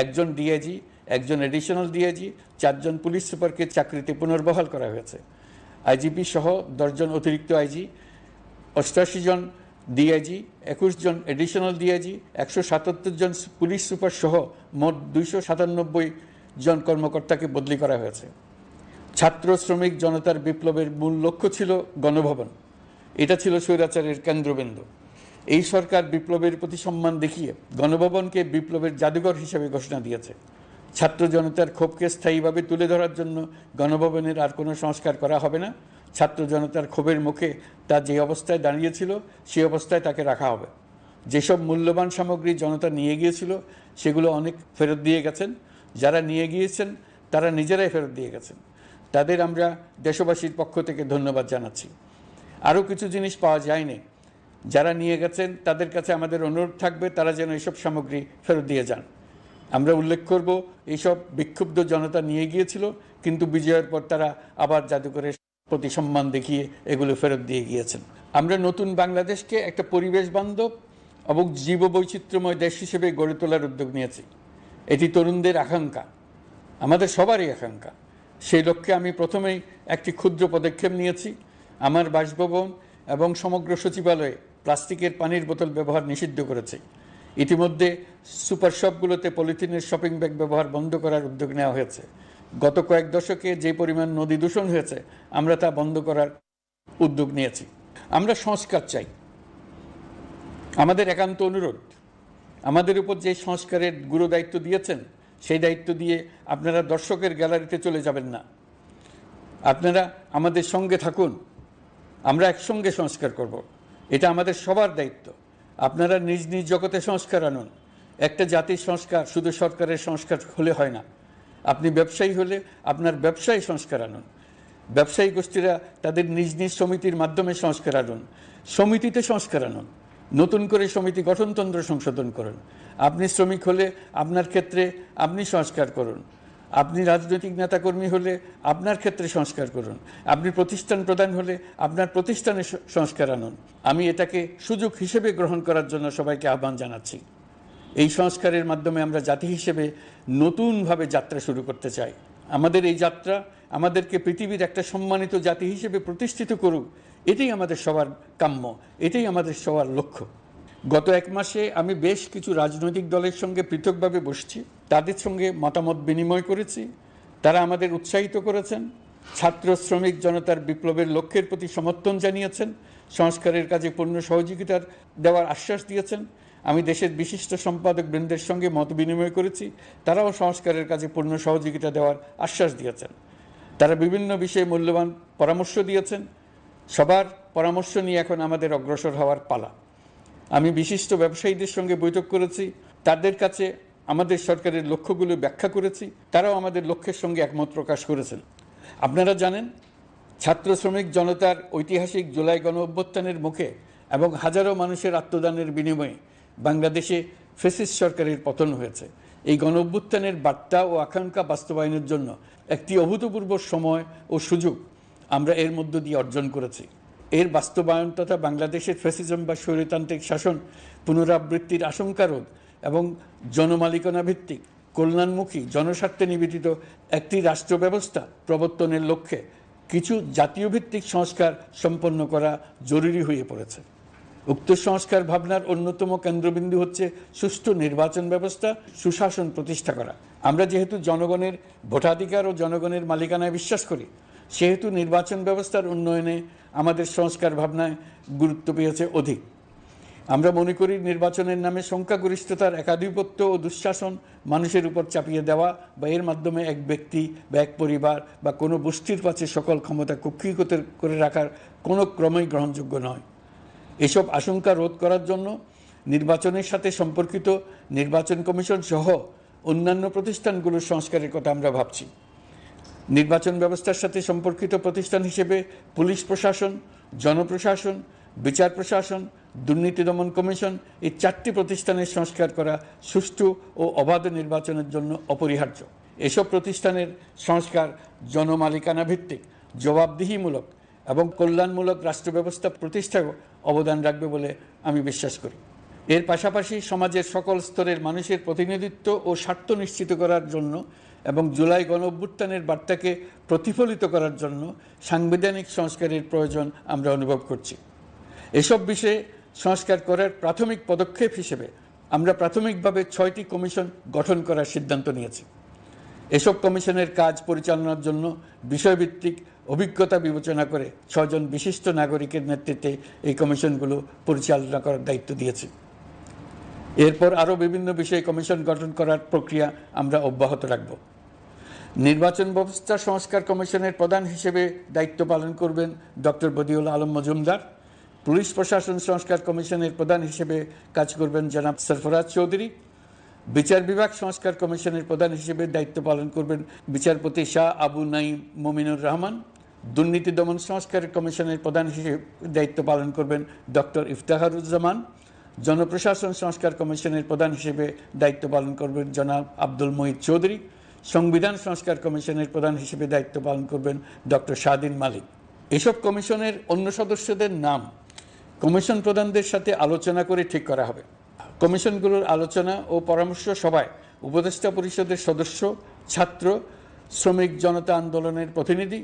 1 জন ডিআইজি, 1 জন এডিশনাল ডিআইজি, 4 জন পুলিশ সুপারকে চাকরিতে পুনর্বহাল করা হয়েছে। আইজিপি সহ 10 জন অতিরিক্ত আইজি, 88 জন ডিআইজি, 21 জন এডিশনাল ডিআইজি, 177 জন পুলিশ সুপার সহ মোট 297 জন কর্মকর্তাকে বদলি করা হয়েছে। ছাত্র শ্রমিক জনতার বিপ্লবের মূল লক্ষ্য ছিল গণভবন। এটা ছিল স্বৈরাচারের কেন্দ্রবিন্দু। এই সরকার বিপ্লবের প্রতি সম্মান দেখিয়ে গণভবনকে বিপ্লবের জাদুঘর হিসেবে ঘোষণা দিয়েছে। ছাত্র জনতার ক্ষোভকে স্থায়ীভাবে তুলে ধরার জন্য গণভবনের আর কোনো সংস্কার করা হবে না। ছাত্র জনতার ক্ষোভের মুখে তা যে অবস্থায় দাঁড়িয়েছিল সেই অবস্থায় তাকে রাখা হবে। যেসব মূল্যবান সামগ্রী জনতা নিয়ে গিয়েছিল সেগুলো অনেক ফেরত দিয়ে গেছেন। যারা নিয়ে গিয়েছেন তারা নিজেরাই ফেরত দিয়ে গেছেন। তাদের আমরা দেশবাসীর পক্ষ থেকে ধন্যবাদ জানাচ্ছি। আরও কিছু জিনিস পাওয়া যায়নি। যারা নিয়ে গেছেন তাদের কাছে আমাদের অনুরোধ থাকবে তারা যেন এইসব সামগ্রী ফেরত দিয়ে যান। আমরা উল্লেখ করব এইসব বিক্ষুব্ধ জনতা নিয়ে গিয়েছিল, কিন্তু বিজয়ের পর তারা আবার জাদুঘরের প্রতি সম্মান দেখিয়ে এগুলো ফেরত দিয়ে গিয়েছেন। আমরা নতুন বাংলাদেশকে একটা পরিবেশ বান্ধব এবং জীববৈচিত্র্যময় দেশ হিসেবে গড়ে তোলার উদ্যোগ নিয়েছি। এটি তরুণদের আকাঙ্ক্ষা, আমাদের সবারই আকাঙ্ক্ষা। সেই লক্ষ্যে আমি প্রথমেই একটি ক্ষুদ্র পদক্ষেপ নিয়েছি। আমার বাসভবন এবং সমগ্র সচিবালয়ে প্লাস্টিকের পানির বোতল ব্যবহার নিষিদ্ধ করেছে। ইতিমধ্যে সুপার শপগুলোতে পলিথিনের শপিং ব্যাগ ব্যবহার বন্ধ করার উদ্যোগ নেওয়া হয়েছে। গত কয়েক দশকে যে পরিমাণ নদী দূষণ হয়েছে আমরা তা বন্ধ করার উদ্যোগ নিয়েছি। আমরা সংস্কার চাই। আমাদের একান্ত অনুরোধ, আমাদের উপর যে সংস্কারের গুরু দায়িত্ব দিয়েছেন সেই দায়িত্ব দিয়ে আপনারা দর্শকের গ্যালারিতে চলে যাবেন না, আপনারা আমাদের সঙ্গে থাকুন। আমরা একসঙ্গে সংস্কার করব, এটা আমাদের সবার দায়িত্ব। আপনারা নিজ নিজ জগতে সংস্কার আনুন। একটা জাতির সংস্কার শুধু সরকারের সংস্কার হলে হয় না। আপনি ব্যবসায়ী হলে আপনার ব্যবসায়ী সংস্কার আনুন, ব্যবসায়ী গোষ্ঠীরা তাদের নিজ নিজ সমিতির মাধ্যমে সংস্কার আনুন, সমিতিতে সংস্কার আনুন, নতুন করে সমিতি গঠনতন্ত্র সংশোধন করুন। আপনি শ্রমিক হলে আপনার ক্ষেত্রে আপনি সংস্কার করুন, আপনি রাজনৈতিক নেতাকর্মী হলে আপনার ক্ষেত্রে সংস্কার করুন, আপনি প্রতিষ্ঠান প্রধান হলে আপনার প্রতিষ্ঠানে সংস্কার আনুন। আমি এটাকে সুযোগ হিসেবে গ্রহণ করার জন্য সবাইকে আহ্বান জানাচ্ছি। এই সংস্কারের মাধ্যমে আমরা জাতি হিসেবে নতুনভাবে যাত্রা শুরু করতে চাই। আমাদের এই যাত্রা আমাদেরকে পৃথিবীর একটা সম্মানিত জাতি হিসেবে প্রতিষ্ঠিত করুক, এটাই আমাদের সবার কাম্য, এটাই আমাদের সবার লক্ষ্য। গত এক মাসে আমি বেশ কিছু রাজনৈতিক দলের সঙ্গে পৃথকভাবে বসছি, তাদের সঙ্গে মতামত বিনিময় করেছি। তারা আমাদের উৎসাহিত করেছেন, ছাত্র শ্রমিক জনতার বিপ্লবের লক্ষ্যের প্রতি সমর্থন জানিয়েছেন, সংস্কারের কাজে পূর্ণ সহযোগিতার দেওয়ার আশ্বাস দিয়েছেন। আমি দেশের বিশিষ্ট সম্পাদক বৃন্দের সঙ্গে মত বিনিময় করেছি, তারাও সংস্কারের কাজে পূর্ণ সহযোগিতা দেওয়ার আশ্বাস দিয়েছেন। তারা বিভিন্ন বিষয়ে মূল্যবান পরামর্শ দিয়েছেন। সবার পরামর্শ নিয়ে এখন আমাদের অগ্রসর হওয়ার পালা। আমি বিশিষ্ট ব্যবসায়ীদের সঙ্গে বৈঠক করেছি, তাদের কাছে আমাদের সরকারের লক্ষ্যগুলো ব্যাখ্যা করেছি, তারাও আমাদের লক্ষ্যের সঙ্গে একমত প্রকাশ করেছেন। আপনারা জানেন, ছাত্র শ্রমিক জনতার ঐতিহাসিক জুলাই গণ অভ্যুত্থানের মুখে এবং হাজারো মানুষের আত্মদানের বিনিময়ে বাংলাদেশে ফ্যাসিস্ট সরকারের পতন হয়েছে। এই গণ অভ্যুত্থানের বার্তা ও আকাঙ্ক্ষা বাস্তবায়নের জন্য একটি অভূতপূর্ব সময় ও সুযোগ আমরা এর মধ্য দিয়ে অর্জন করেছি। এর বাস্তবায়ন তথা বাংলাদেশের ফ্যাসিজম বা স্বৈরতান্ত্রিক শাসন পুনরাবৃত্তির আশঙ্কা রোধ এবং জনমালিকানা ভিত্তিক কল্যাণমুখী জনস্বার্থে নিবেদিত একটি রাষ্ট্র ব্যবস্থা প্রবর্তনের লক্ষ্যে কিছু জাতীয় ভিত্তিক সংস্কার সম্পন্ন করা জরুরি হয়ে পড়েছে। উক্ত সংস্কার ভাবনার অন্যতম কেন্দ্রবিন্দু হচ্ছে সুষ্ঠু নির্বাচন ব্যবস্থা, সুশাসন প্রতিষ্ঠা করা। আমরা যেহেতু জনগণের ভোটাধিকার ও জনগণের মালিকানায় বিশ্বাস করি, সেহেতু নির্বাচন ব্যবস্থার উন্নয়নে আমাদের সংস্কার ভাবনায় গুরুত্ব পেয়েছে অধিক। আমরা মনে করি নির্বাচনের নামে সংখ্যাগরিষ্ঠতার একাধিপত্য ও দুঃশাসন মানুষের উপর চাপিয়ে দেওয়া বা এর মাধ্যমে এক ব্যক্তি বা এক পরিবার বা কোনো গোষ্ঠীর কাছে সকল ক্ষমতা কক্ষীগত করে রাখার কোনো ক্রমেই গ্রহণযোগ্য নয়। এসব আশঙ্কা রোধ করার জন্য নির্বাচনের সাথে সম্পর্কিত নির্বাচন কমিশন সহ অন্যান্য প্রতিষ্ঠানগুলোর সংস্কারের কথা আমরা ভাবছি। নির্বাচন ব্যবস্থার সাথে সম্পর্কিত প্রতিষ্ঠান হিসেবে পুলিশ প্রশাসন, জনপ্রশাসন, বিচার প্রশাসন, দুর্নীতি দমন কমিশন এই 4টি প্রতিষ্ঠানের সংস্কার করা সুষ্ঠু ও অবাধ নির্বাচনের জন্য অপরিহার্য। এসব প্রতিষ্ঠানের সংস্কার জনমালিকানা ভিত্তিক, জবাবদিহিমূলক এবং কল্যাণমূলক রাষ্ট্র ব্যবস্থা প্রতিষ্ঠায় অবদান রাখবে বলে আমি বিশ্বাস করি। এর পাশাপাশি সমাজের সকল স্তরের মানুষের প্রতিনিধিত্ব ও স্বার্থ নিশ্চিত করার জন্য এবং জুলাই গণ অভ্যুত্থানের বার্তাকে প্রতিফলিত করার জন্য সাংবিধানিক সংস্কারের প্রয়োজন আমরা অনুভব করছি। এসব বিষয়ে সংস্কার করার প্রাথমিক পদক্ষেপ হিসেবে আমরা প্রাথমিকভাবে 6টি কমিশন গঠন করার সিদ্ধান্ত নিয়েছি। এসব কমিশনের কাজ পরিচালনার জন্য বিষয়ভিত্তিক অভিজ্ঞতা বিবেচনা করে 6 জন বিশিষ্ট নাগরিকের নেতৃত্বে এই কমিশনগুলো পরিচালনা করার দায়িত্ব দিয়েছি। এরপর আরও বিভিন্ন বিষয়ে কমিশন গঠন করার প্রক্রিয়া আমরা অব্যাহত রাখব। নির্বাচন ব্যবস্থা সংস্কার কমিশনের প্রধান হিসেবে দায়িত্ব পালন করবেন ডক্টর বদিউল আলম মজুমদার। পুলিশ প্রশাসন সংস্কার কমিশনের প্রধান হিসেবে কাজ করবেন জনাব সরফরাজ চৌধুরী। বিচার বিভাগ সংস্কার কমিশনের প্রধান হিসেবে দায়িত্ব পালন করবেন বিচারপতি শাহ আবু নাঈম মুমিনুর রহমান। দুর্নীতি দমন সংস্কার কমিশনের প্রধান হিসেবে দায়িত্ব পালন করবেন ডক্টর ইফতেখারুজ্জামান। জনপ্রশাসন সংস্কার কমিশনের প্রধান হিসেবে দায়িত্ব পালন করবেন জনাব আব্দুল মুহিত চৌধুরী। সংবিধান সংস্কার কমিশনের প্রধান হিসেবে দায়িত্ব পালন করবেন ডক্টর শাহদিন মালিক। এসব কমিশনের অন্য সদস্যদের নাম কমিশন প্রধানদের সাথে আলোচনা করে ঠিক করা হবে। কমিশনগুলোর আলোচনা ও পরামর্শ সভায় উপদেষ্টা পরিষদের সদস্য, ছাত্র, শ্রমিক জনতা আন্দোলনের প্রতিনিধি,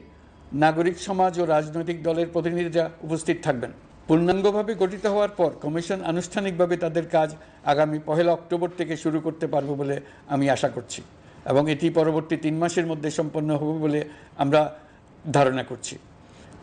নাগরিক সমাজ ও রাজনৈতিক দলের প্রতিনিধিরা উপস্থিত থাকবেন। পূর্ণাঙ্গভাবে গঠিত হওয়ার পর কমিশন আনুষ্ঠানিকভাবে তাদের কাজ আগামী 1 অক্টোবর থেকে শুরু করতে পারবে বলে আমি আশা করছি। এবং এটি পরবর্তী 3 মাসের মধ্যে সম্পন্ন হবে বলে আমরা ধারণা করছি।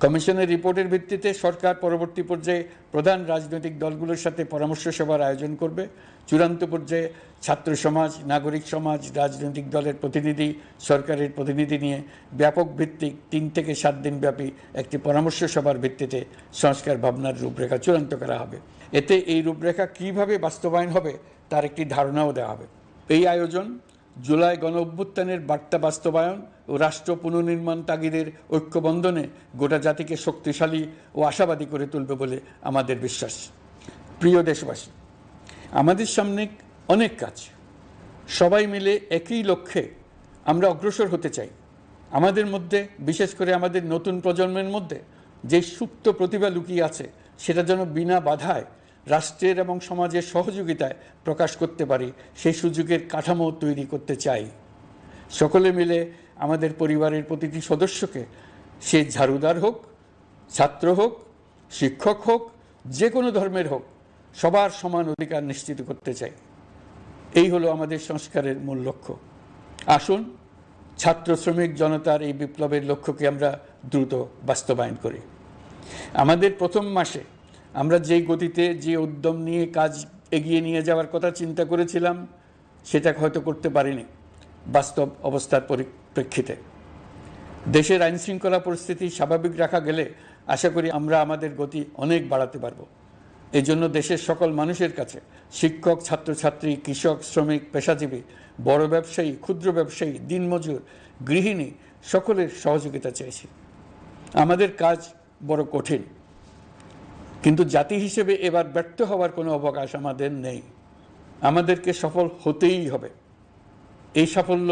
কমিশনের রিপোর্টের ভিত্তিতে সরকার পরবর্তী পর্যায়ে প্রধান রাজনৈতিক দলগুলোর সাথে পরামর্শ সভার আয়োজন করবে। চূড়ান্ত পর্যায়ে ছাত্র সমাজ, নাগরিক সমাজ, রাজনৈতিক দলের প্রতিনিধি, সরকারের প্রতিনিধি নিয়ে ব্যাপক ভিত্তিক 3 থেকে 7 দিন ব্যাপী একটি পরামর্শ সভার ভিত্তিতে সংস্কার ভাবনার রূপরেখা চূড়ান্ত করা হবে। এতে এই রূপরেখা কীভাবে বাস্তবায়ন হবে তার একটি ধারণাও দেওয়া হবে। এই আয়োজন জুলাই গণ অভ্যুত্থানের বার্তা বাস্তবায়ন ও রাষ্ট্র পুনর্নির্মাণ তাগিদের ঐক্যবন্ধনে গোটা জাতিকে শক্তিশালী ও আশাবাদী করে তুলবে বলে আমাদের বিশ্বাস। প্রিয় দেশবাসী, আমাদের সামনে অনেক কাজ, সবাই মিলে একই লক্ষ্যে আমরা অগ্রসর হতে চাই। আমাদের মধ্যে, বিশেষ করে আমাদের নতুন প্রজন্মের মধ্যে যে সুপ্ত প্রতিভা লুকিয়ে আছে সেটা যেন বিনা বাধায় রাষ্ট্রের এবং সমাজের সহযোগিতায় প্রকাশ করতে পারি, সেই সুযোগের কাঠামো তৈরি করতে চাই। সকলে মিলে আমাদের পরিবারের প্রতিটি সদস্যকে, সে ঝাড়ুদার হোক, ছাত্র হোক, শিক্ষক হোক, যে কোনো ধর্মের হোক, সবার সমান অধিকার নিশ্চিত করতে চাই। এই হলো আমাদের সংস্কারের মূল লক্ষ্য। আসুন ছাত্র শ্রমিক জনতার এই বিপ্লবের লক্ষ্যকে আমরা দ্রুত বাস্তবায়ন করি। আমাদের প্রথম মাসে আমরা যেই গতিতে, যে উদ্যম নিয়ে কাজ এগিয়ে নিয়ে যাওয়ার কথা চিন্তা করেছিলাম সেটা হয়তো করতে পারিনি বাস্তব অবস্থার পরিপ্রেক্ষিতে। দেশের আইনশৃঙ্খলা পরিস্থিতি স্বাভাবিক রাখা গেলে আশা করি আমরা আমাদের গতি অনেক বাড়াতে পারব। এই জন্য দেশের সকল মানুষের কাছে, শিক্ষক, ছাত্রছাত্রী, কৃষক, শ্রমিক, পেশাজীবী, বড় ব্যবসায়ী, ক্ষুদ্র ব্যবসায়ী, দিনমজুর, গৃহিণী, সকলের সহযোগিতা চাইছি। আমাদের কাজ বড় কঠিন, কিন্তু জাতি হিসেবে এবার ব্যর্থ হওয়ার কোনো অবকাশ আমাদের নেই। আমাদেরকে সফল হতেই হবে। এই সাফল্য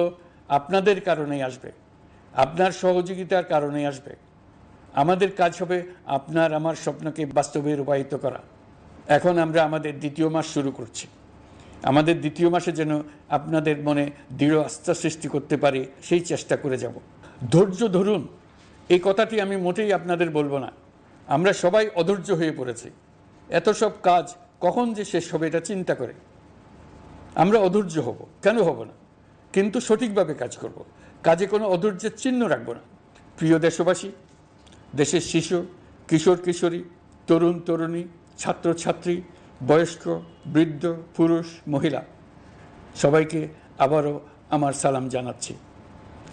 আপনাদের কারণেই আসবে, আপনার সহযোগিতার কারণেই আসবে। আমাদের কাজ হবে আপনার আমার স্বপ্নকে বাস্তবে রূপায়িত করা। এখন আমরা আমাদের 2য় মাস শুরু করছি। আমাদের 2য় মাসে যেন আপনাদের মনে দৃঢ় আস্থা সৃষ্টি করতে পারি, সেই চেষ্টা করে যাব। ধৈর্য ধরুন, এই কথাটি আমি মোটেই আপনাদের বলবো না। আমরা সবাই অধৈর্য হয়ে পড়েছি। এত সব কাজ কখন যে শেষ হবে এটা চিন্তা করে আমরা অধৈর্য হব, কেন হব না? কিন্তু সঠিকভাবে কাজ করব, কাজে কোনো অধৈর্যের চিহ্ন রাখব না। প্রিয় দেশবাসী, দেশের শিশু, কিশোর কিশোরী, তরুণ তরুণী, ছাত্রছাত্রী, বয়স্ক, বৃদ্ধ, পুরুষ, মহিলা, সবাইকে আবারও আমার সালাম জানাচ্ছি।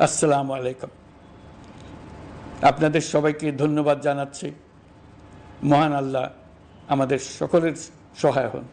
আসসালামু আলাইকুম। আপনাদের সবাইকে ধন্যবাদ জানাচ্ছি। মহান আল্লাহ আমাদের সকলের সহায় হন।